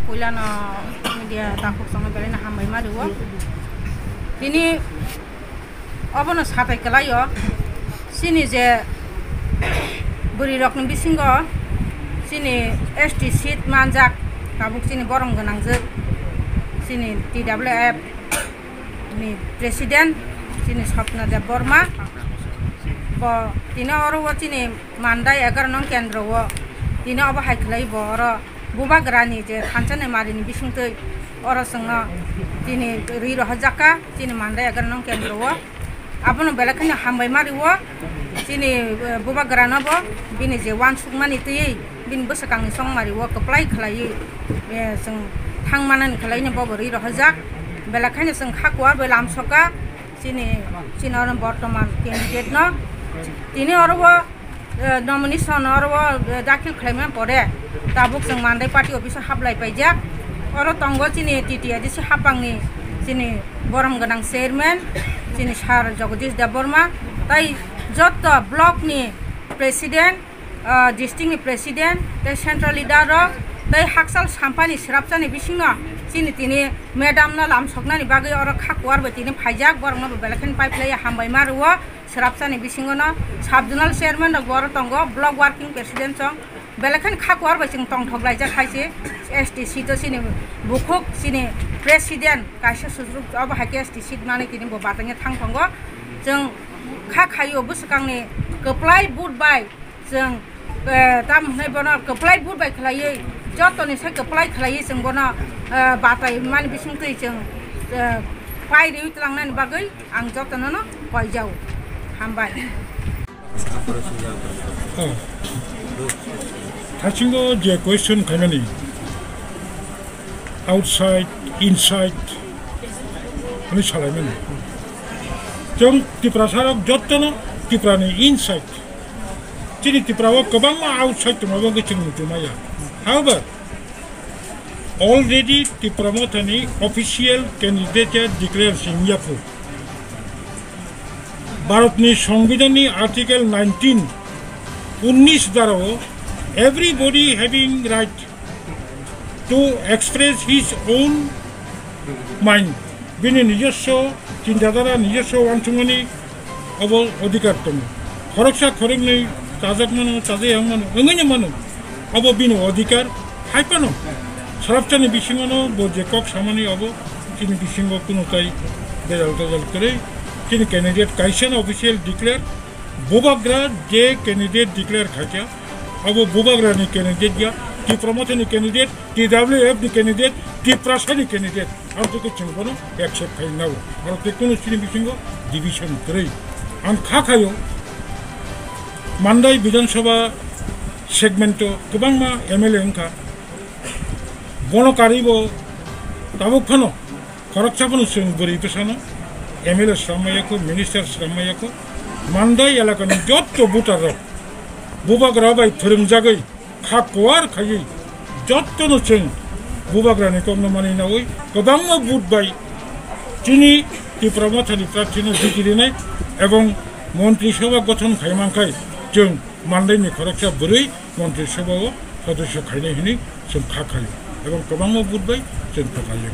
poilano media takuk songo belena hambai maruwa tini obono satai kelayo sini je buri rokni bisingo sini ST seat manjak tabuk sini borong ganangjak sini TWF ni presiden sini Khwnai Naibaidi bo tini oro sini Mandwi 11 nong kendro wo tini obo haiklai bo oro bubagrani je khanchane marini bisingtoi oro sangna tini riro hajaka tini Mandwi 11 nong kendro wo abono belakhani hambai mari wo tini bubagrana bo bini je wansukmani tei bin bosakangni songmari wo keplai khlai sing thangmanan khlai ne bo riro hajak belakhani sing khakwar belam soka sini oro bortoman candidate no tini oro nomination oro dakil khlaima pore tabuk sing Mandwi party office hablai paijak oro tongo sini TTIDC hapangni sini borom ganang chairman sini sar Jagadish Deborma tai joto block ni president district ni president tai central leader ro tai haksal sampani sirapchani bisingno sini tini madam na lam sokna ni bagai oro khakwar ba tini phaijak borong no belakhani pipeline hambai maruwa sirapchani bisingo no subjonal chairman ro goro tongo block working president chong belakhani khakwar ba sing tong thoglai ja khaise STC to sini bukhuk sini president kaisa sujruk abo hake STC mane tini bo batangya thangtongo jeng khayo busakangni keplai boot bai jeng tam nei bono keplai boot bai khlai jotoni sai keplai khlai jeng bono batai mane bisingtoi jeng pai ri tlangnani bagai ang jotono no paijau hambai Tachingo je question kanani outside inside ani salaimen jong tiprasarok jotono tiprani inside chini tiprawo kabangma outside tumawo geching mutumaya however already tipramothani official candidate declare Singapore Bharatni সংবিধাননি article 19 দ্বারা everybody having right to express his own mind bini নিজস্ব চিন্তাধারা নিজস্ব ওয়ানসুমনি of অধিকার তম খরকসা খরকনি তাজাক মানো তাজে হাংমানো ওঙেনে মানো of বিনো অধিকার হাইপানো সরাবচানি বিসিঙ্গনো বো যে কক সামানি অব তিনি বিসিঙ্গ কোনোটাই বেজাল তাজাল করে তিনি candidate Kaisen official declare Bubagra je candidate declare khacha abo Bubagra ni candidate ya ti promote ni candidate TWF ni candidate ti prasa ni candidate ar to ke chungbono accept khai naw ar te kono chini bisingo division 3 an khayo Mandwi Bidhan Sabha segment gobangma MLA engka bono karibo tabuk khano khorokchabono sung buri pesano MLA sramayako minister sramayako Mandwi এলাকানি যত voter বুবাগ্রা by ফিরমজাগৈ খাকোয়ার খাই যতনো চেং বুবাগ্রানি কমনমানি নাওই গোবাংমা বুট by চিনি ত্রিপুরামথানি প্রার্থীনো জিকিরিনাই এবং মন্ত্রিসভা গঠন খাইমাংখাই जों Mandwiनि খরকসা বুरै মন্ত্রিসভাও সদস্য খাইনাই হিনি जों খাখাयो এবং গোবাংমা বুট বাই जों फाखायो